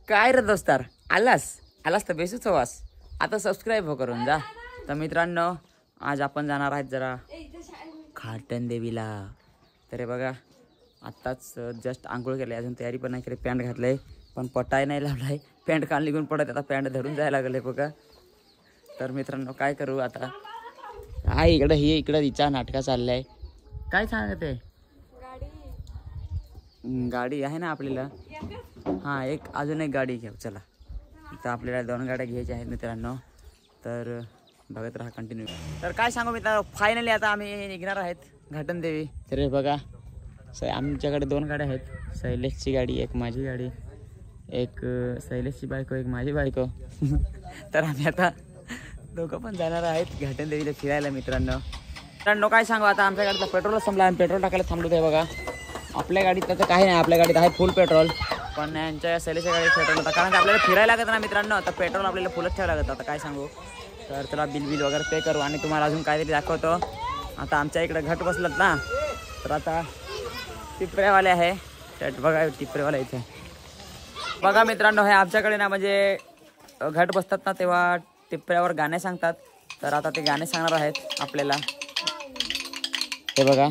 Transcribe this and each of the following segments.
काय रे दोस्तार, आलास तर बेसूच हवास. आता सबस्क्राईब हो करून जा. तर मित्रांनो, आज आपण जाणार आहेत जरा घाटन देवीला. तर हे बघा, आत्ताच जस्ट आंघोळ केली, अजून तयारी पण नाही केली. पॅन्ट घातलंय पण पटाय नाही लावलाय. पॅन्ट काल निघून पडत, आता पॅन्ट धरून जायला लागले बघा. तर मित्रांनो, काय करू आता. हा इकडं हिचा नाटका चाललाय. काय सांगत आहे? गाडी आहे ना आपल्याला. हां, अजून एक गाडी घेऊ चला. तर आपल्याला 2 गाड्या घ्यायच्या आहेत मित्रांनो. तर बघत राहा कंटिन्यू. तर काय सांगू मित्रांनो, फायनली आता आम्ही निघणार आहेत घाटन देवी. तर हे बघा, आमच्याकडे 2 गाड्या आहेत. शैलेशची गाडी, एक माझी गाडी. एक शैलेशची बायको, एक माझी बायको. तर आम्ही आता दोघं पण जाणार आहेत घाटन देवीला फिरायला मित्रांनो. काय सांगू आता, आमच्या गाडीला पेट्रोल संपला. आम्ही पेट्रोल टाकायला थांबलो. ते बघा, आपल्या गाडीत त्याचं काही नाही. आपल्या गाडीत आहे फुल पेट्रोल. पण यांच्या शैलेशच्या गाडीत पेट्रोल होता, कारण की आपल्याला फिरायला लागत ना मित्रांनो. आता पेट्रोल आपल्याला फुलच ठेवायला लागतं. आता काय सांगू. तर त्याला बिल वगैरे पे करू आणि तुम्हाला अजून काहीतरी दाखवतो. आता आमच्या इकडे घट बसलात ना, तर आता टिपऱ्यावाले आहे. तर बघा टिपऱ्यावाला इथे बघा मित्रांनो. हे आमच्याकडे ना म्हणजे घट बसतात ना, तेव्हा टिपऱ्यावर गाणे सांगतात. तर आता ते गाणे सांगणार आहेत आपल्याला. हे बघा,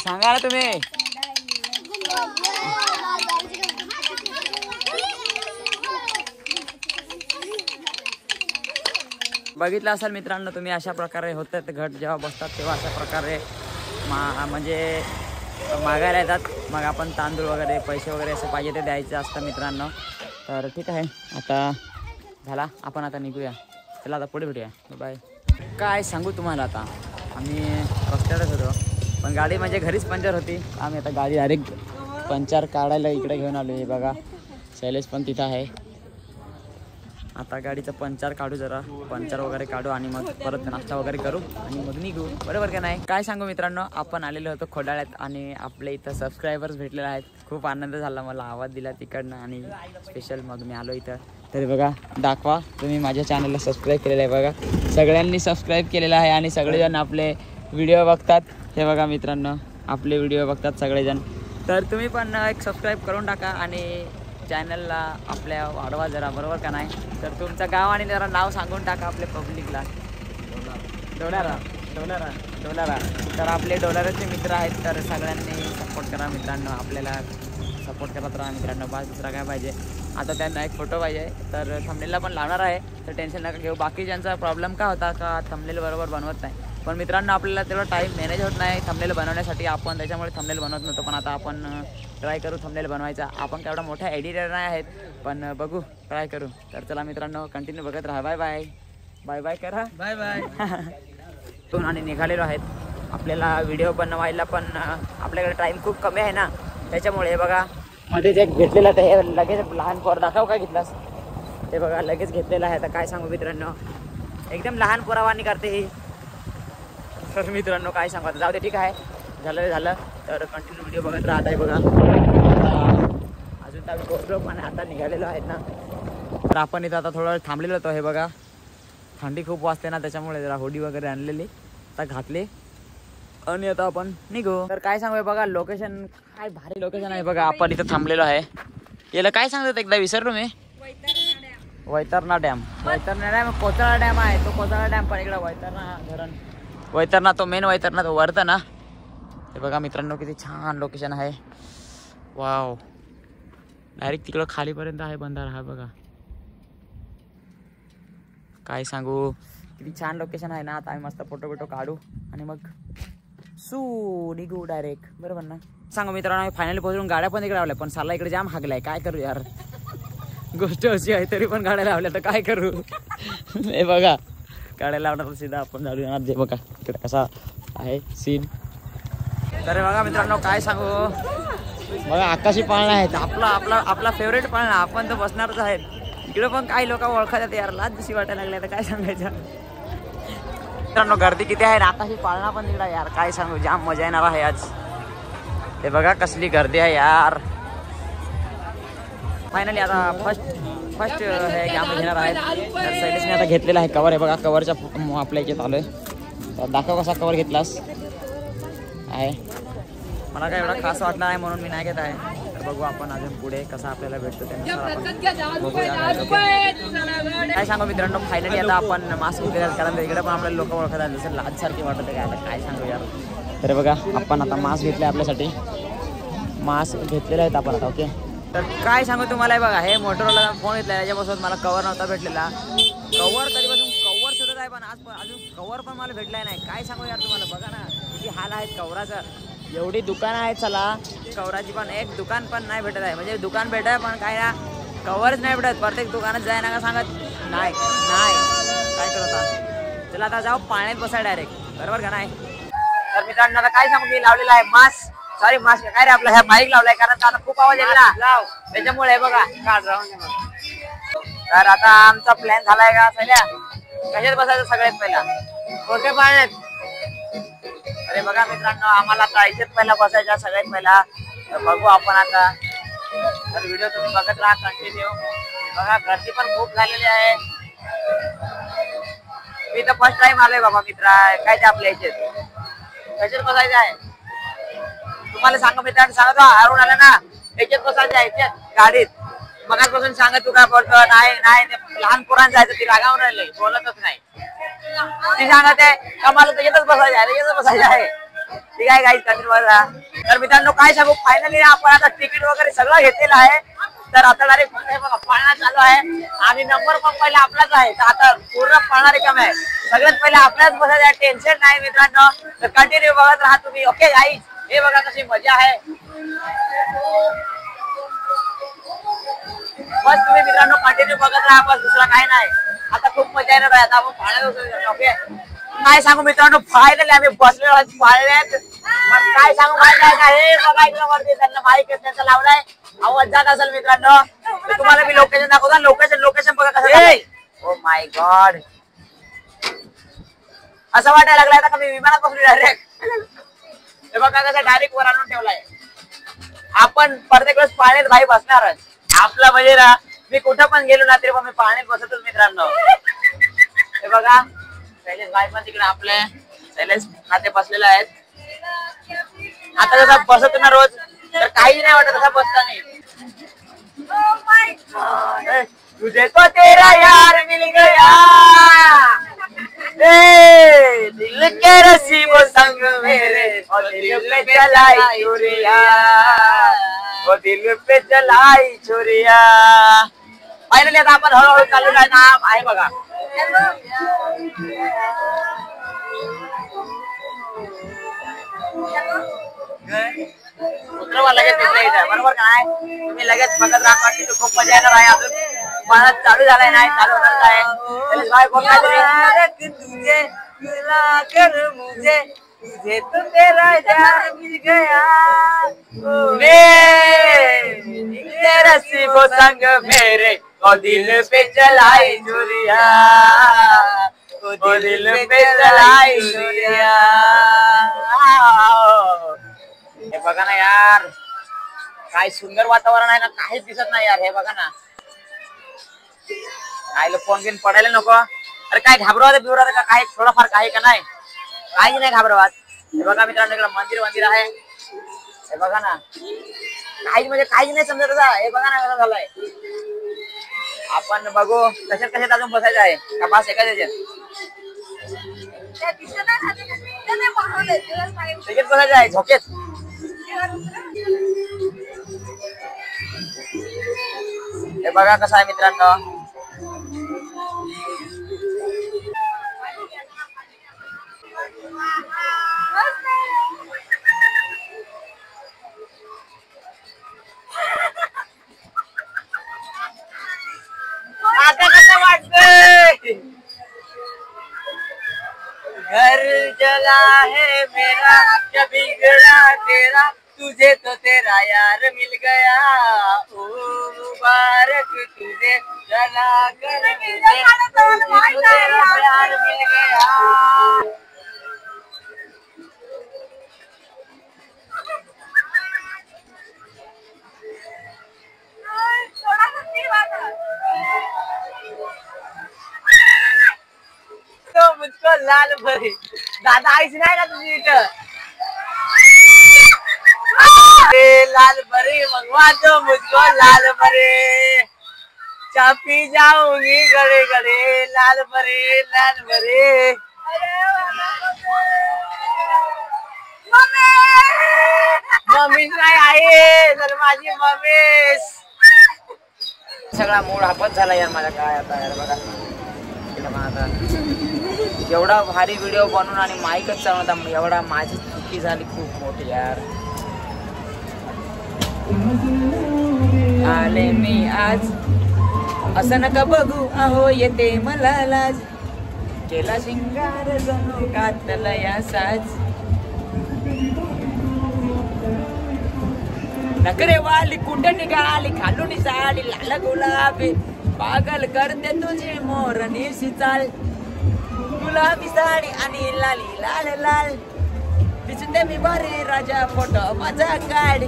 सांगा ना तुम्ही. बघितलं असाल मित्रांनो तुम्ही, अशा प्रकारे होतं घट जेव्हा बसतात तेव्हा अशा प्रकारे म्हणजे मागायला येतात. मग आपण तांदूळ वगैरे, पैसे वगैरे असं पाहिजे ते द्यायचं असतं मित्रांनो. तर ठीक आहे, आता झाला, आपण आता निघूया. चला आता पुढे भेटूया. बाय. काय सांगू तुम्हाला, आता आम्ही रस्त्यावरच होतो, पण गाडी म्हणजे घरीच पंचर होती. आम्ही आता गाडी डायरेक्ट पंचर काढायला इकडे घेऊन आलो. हे बघा, शैलेश पण तिथं आहे. आता गाडीचं पंचर काढू, जरा पंचर वगैरे काढू आणि मग परत नाश्ता वगैरे करू आणि मग निघू. बरोबर का नाही. काय सांगू मित्रांनो, आपण आलेलो होतो खोडाळ्यात आणि आपल्या इथं सबस्क्रायबर्स भेटलेले आहेत. खूप आनंद झाला, मला आवाज दिला तिकडनं आणि स्पेशल मग मी आलो इथं. तर बघा, दाखवा तुम्ही माझ्या चॅनलला सबस्क्राईब केलेलं आहे. बघा, सगळ्यांनी सबस्क्राईब केलेलं आहे आणि सगळेजण आपले व्हिडिओ बघतात. हे बघा मित्रांनो, आपले व्हिडिओ बघतात सगळेजण. तर तुम्ही पण एक सबस्क्राईब करून टाका आणि चॅनलला आपल्या वाढवा जरा. बरोबर का नाही. तर तुमचं गाव आणि जरा नाव सांगून टाका आपल्या पब्लिकला. डोलारा. तर आपले डोलाराचे मित्र आहेत. तर सगळ्यांनी सपोर्ट करा मित्रांनो, आपल्याला सपोर्ट करत राहा मित्रांनो. बस दुसरा काय पाहिजे. आता त्यांना एक फोटो पाहिजे, तर थंबनेलला पण लावणार आहे. तर टेन्शन नका घेऊ. बाकीच्यांचा प्रॉब्लेम काय होता का थंबनेल बरोबर बनवत नाही. पण मित्रांनो, आपल्याला तेवढा टाईम मॅनेज होत नाही थंबनेल बनवण्यासाठी. आपण त्याच्यामुळे थंबनेल बनवत नव्हतो. पण आता आपण ट्राय करू थंबनेल बनवायचा. आपण केवढा मोठा एडिटर नाही आहेत, पण बघू, ट्राय करू. तर चला मित्रांनो, कंटिन्यू बघत राहा. बाय करा. बाय. तून आणि निघालेलो आहेत. आपल्याला व्हिडिओ बनवायला पण आपल्याकडे टाईम खूप कमी आहे ना, त्याच्यामुळे. हे बघा, मध्येच एक घेतलेला, तर हे लगेच लहान पोर दाखव काय घेतलास. ते बघा, लगेच घेतलेलं आहे. आता काय सांगू मित्रांनो, एकदम लहान पोरावानी करते ही. तर मित्रांनो, काय सांगू, जाऊ दे, ठीक आहे, झालं. तर कंटिन्यू व्हिडिओ बघत राहत आहे. बघा, अजून तर पोहोचलो पण आता निघालेलो आहेत ना. तर आपण इथं आता थोडं थांबलेलो होतो. हे बघा, थंडी खूप वाजते ना, त्याच्यामुळे जरा होडी वगैरे आणलेली आता घातली आणि आता आपण निघू. तर काय सांगू, बघा लोकेशन, काय भारी लोकेशन आहे. बघा, आपण इथं थांबलेलो आहे. याला काय सांगतात, एकदा विसरलो मी. वैतरणा डॅम. कोचाळा डॅम आहे तो. कोचाळा डॅम पण इकडं वैतरणा धरण. वैतरणा तो मेन वैतरणा तो वरतं ना. हे बघा मित्रांनो, किती छान लोकेशन आहे. वाव, डायरेक्ट तिकडं खालीपर्यंत आहे बंधारा. हा बघा, काय सांगू, किती छान लोकेशन आहे ना. आता आम्ही मस्त फोटो काढू आणि मग निघू डायरेक्ट. बरोबर ना. सांगू मित्रांनो, आम्ही फायनली पोहोचून गाड्या पण इकडे लावल्या, पण साला इकडे जाम हागलाय. काय करू यार, गोष्ट अशी आहे, तरी पण गाड्या लावल्या, तर काय करू. हे बघा, गाड्या लावणार सीधा आपण जाऊ येणार. जे बघा इकडे कसा आहे सीन. तर बघा मित्रांनो, काय सांगू, बघा आकाशी पाळणा आहेत. आपला फेवरेट पाळणा. आपण तर बसणारच आहेत. इकडे पण काही लोक ओळखतात यार, लाज दिशी वाटायला लागल्या, तर काय सांगायचं मित्रांनो. गर्दी किती आहे. आकाशी पाळणा पण तिकडे यार, काय सांगू, जाम मजा येणार आहे आज. ते बघा कसली गर्दी आहे यार. फायनली आता फर्स्ट हे आम्ही घेणार आहेत. तर शैलेशने आता घेतलेला आहे कवर. आहे बघा कवरच्या आपल्या इथे आलोय. तर दाखव कसा कवर घेतलास आहे. मला काय एवढा खास वाटणार आहे म्हणून मी नाही घेत आहे. तर बघू आपण अजून पुढे कसा आपल्याला भेटतो काय सांगू मित्रांनो. फायनली आता आपण मास्क घेतलेला आहे कारण इकडे पण आपल्याला लोक ओळखत आहेत जसं लाजसारखी वाटत आहे. काय काय सांगू यार. तर बघा आपण आता मास्क घेतले आपल्यासाठी. मास्क घेतलेले आहेत आपण आता. ओके तर काय सांगू तुम्हाला. बघा हे मोटोरोला फोन घेतला याच्यापासून मला कवर नव्हता भेटलेला. कवर कधीपासून कवर शोधत आहे पण आज अजून कवर पण मला भेटलाय नाही. काय सांगू यार तुम्हाला. बघा ना किती हाल आहेत कवराचं. एवढी दुकानं आहेत चला कवराची पण एक दुकान पण नाही भेटत आहे. म्हणजे दुकान भेटत आहे पण काय ना कवरच नाही भेटत. प्रत्येक दुकानात जाय ना का सांगत नाही नाही काय करता. चला आता जाऊ पाण्यात बसाय डायरेक्ट. बरोबर का नाही. तर मित्रांनो आता काय सांगू मी लावलेला आहे मास्क. सॉरी मास्क काय रे आपला ह्या माईक लावलाय कारण आता खूप आवाज येईल ना त्याच्यामुळे बघा. तर आता आमचा प्लॅन झालाय का सगळ्या कशात बसायचं सगळ्यात पहिला मोठे पाण्यात. अरे बघा मित्रांनो आम्हाला आता इथेच पहिला बसायचा सगळ्यात पहिला. तर बघू आपण आता. तर व्हिडिओ तुम्ही बघत राहा कंटिन्यू. बघा गर्दी पण खूप झालेली आहे. मी तर फर्स्ट टाइम आलोय बाबा मित्रा. काय ते आपल्या इथे कशात बसायचं आहे तुम्हाला सांगा मित्रांनो. सांगतो हरून आला ना याच्यात बसायचं आहे याच्यात गाडीत. मगाचपासून सांगत तू काय बोलतो नाही नाही लहान पोरांना जायचं ती रागावून राहिले बोलतच नाही. ती सांगत आहे का मला त्याच्यातच बसायचं आहे त्याच्यातच बसायचं आहे. ठीक आहे गाईज कंटिन्यू बघा. तर मित्रांनो काय सांगू फायनली आपण आता तिकीट वगैरे सगळं घेतलेलं आहे. तर आता डायरेक्ट बघा पाळणा चालू आहे आणि नंबर पण पहिला आपलाच आहे. तर आता पूर्ण पाळणा रिकामा आहे. सगळ्यात पहिले आपल्याच बसायचं आहे. टेन्शन नाही मित्रांनो. तर कंटिन्यू बघत राहा तुम्ही. ओके गाईज हे बघा कशी मजा आहे. बस तुम्ही मित्रांनो कंटिन्यू बघत राहा. बस दुसरा काही नाही. आता खूप मजा येणार आहे. आता आपण पाळण्यात ओके काय सांगू मित्रांनो फायनली आम्ही बसलेलो आहोत पाळण्यात. पण काय सांगू माहिती का हे बघा इकडे वरती त्यांना माईक त्यांचा लावलाय. आवाज जात असेल मित्रांनो. तुम्हाला मी लोकेशन दाखवतो. लोकेशन बघा कसं. ओ माय गॉड असं वाटायला लागलं आता का मी विमानात बसलो डायरेक्ट. हे बघा कसं डायरेक्ट वर आणून ठेवलाय. आपण प्रत्येक वेळेस पाळण्यात भाई बसणारच. आपला म्हणजे ना मी कुठं पण गेलो ना तरी पण मी पाळण्यात बसतच मित्रांनो. हे बघा शैलेश भाई पण तिकडे आपले शैलेश नाते बसलेले आहेत. आता जसा बसतो ना रोज तर काही नाही वाटत तसा बसताना. तुझे तो तेरा यार मिल गया दिल के रसीबों संग मेरे और दिल पे चलाई चुरिया वो दिल पे चलाई चुरिया. फायनली आता आपण हळूहळू चालू आहे बघा. लगेच बरोबर काय तुम्ही लगेच बघत राहा. खूप मजा येणार आहे. अजून मला चालू झालाय नाही चालू होणार आहे. तुझे मिला कर मुझे तुझे तो तेरा यार मिल गया तेरा सीबो संग मेरे और दिल पे चलाई चुरिया वो दिल पे चलाई चुरिया. हे बघा ना यार काय सुंदर वातावरण आहे ना. काहीच दिसत नाही यार. हे बघा ना काय फोन घेऊन पडायला नको. अरे काय घाबरवत बिवरत का काही थोडंफार काही का नाही काही नाही घाबरवत. हे बघा मित्रांनो इकडे मंदिर आहे. हे बघा ना काही म्हणजे काही नाही समजत. हे बघा ना कसं झालंय. आपण बघू कशात अजून बसायचं आहे का बस एकाच त्याच्यात बसायचं आहे झोकेत. हे बघा कसं आहे मित्रांनो. आता कसं वाटतंय. घर जला है मेरा क्या बिगड़ा तेरा तुझे तो तेरा यार मिल गया ओ मुबारक तुझे जला कर मुझे तो तेरा यार मिल गया. तो मुझको लाल भरे दादा आईच नाही का तुझी इथं लाल भरे मंगवा तो मुझको लाल भरे चापी जाऊंगी गड़े गड़े लाल भरे मम्मीच नाही आहे तर माझी मम्मीच सगळा मूड हापत झाला यार माझा काय आता यार बघा आता एवढा भारी व्हिडिओ बनवून आणि माईकच चालवता एवढा माझी चुकी झाली खूप मोठी यार. आले मी आज असं नका बघू अहो येते मला लाज केला शिंगार जणू घातला या साज नकरे वाली कुंड निघाली खालून साडी लाल गुलाबी पागल करते तुझी मोरणीची चाल गुलाबी साडी आणि लाली लाल लाल दिसते मी भारी राजा फोटो माझा काढ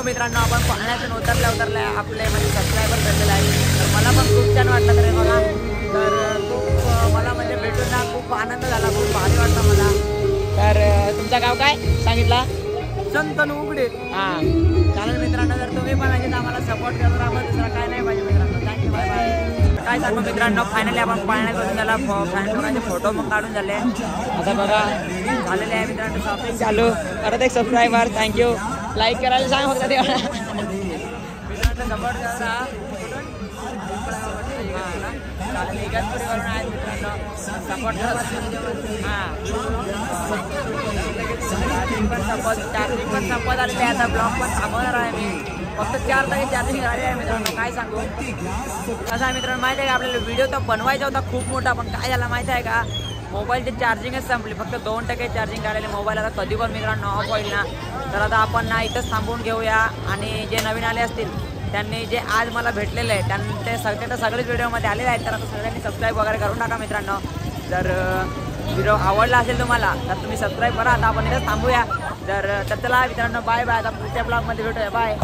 मित्रांनो आपण पाण्यातून उतरल्या आपले म्हणजे सबस्क्रायबर भेटलेला आहे तर मला पण खूप छान वाटलं तरी मला तर खूप मला म्हणजे भेटून ना खूप आनंद झाला खूप भारी वाटलं मला. तर तुमचं गाव काय सांगितला संतनू उघडे हां चालेल मित्रांनो जर तुम्ही पण म्हणजे आम्हाला सपोर्ट करत राहा दुसरा काय नाही पाहिजे मित्रांनो. Thank you bye bye. काय सांगू मित्रांनो फायनली आपण पाण्यात बसून झाला फॅन लोकांचे फोटो मग काढून झाले आता बघा झालेले आहे मित्रांनो शॉपिंग चालू परत एक सबस्क्रायबर थँक्यू लाईक करायला सांग फक्त तेवढा मित्रांनो सपोर्ट करा चालेल इगतपुरीवरून आहेत मित्रांनो सपोर्ट करा हां चार्जिंग पण संपत आलेली आहे आता ब्लॉग पण थांबवणार आहे मी फक्त 4 तास चार्जिंग झाली आहे मित्रांनो. काय सांगू कसं आहे मित्रांनो माहिती आहे का आपल्याला व्हिडिओ तर बनवायचा होता खूप मोठा पण काय झाला माहिती आहे का मोबाईलची चार्जिंगच संपली फक्त 2% चार्जिंग काढलेले मोबाईल आता कधी पण मित्रांनो ऑफ होईल ना तर आता आपण ना इथंच थांबवून घेऊया आणि जे नवीन आले असतील त्यांनी जे आज मला भेटलेले आहे त्यांनी ते सगळेच व्हिडिओमध्ये आलेले आहेत तर आता सगळ्यांनी सबस्क्राईब वगैरे करून टाका मित्रांनो. जर व्हिडिओ आवडला असेल तुम्हाला तर तुम्ही सबस्क्राईब करा आता आपण इथंच थांबूया तर चला मित्रांनो बाय बाय आता पुढच्या ब्लॉगमध्ये भेटूया बाय.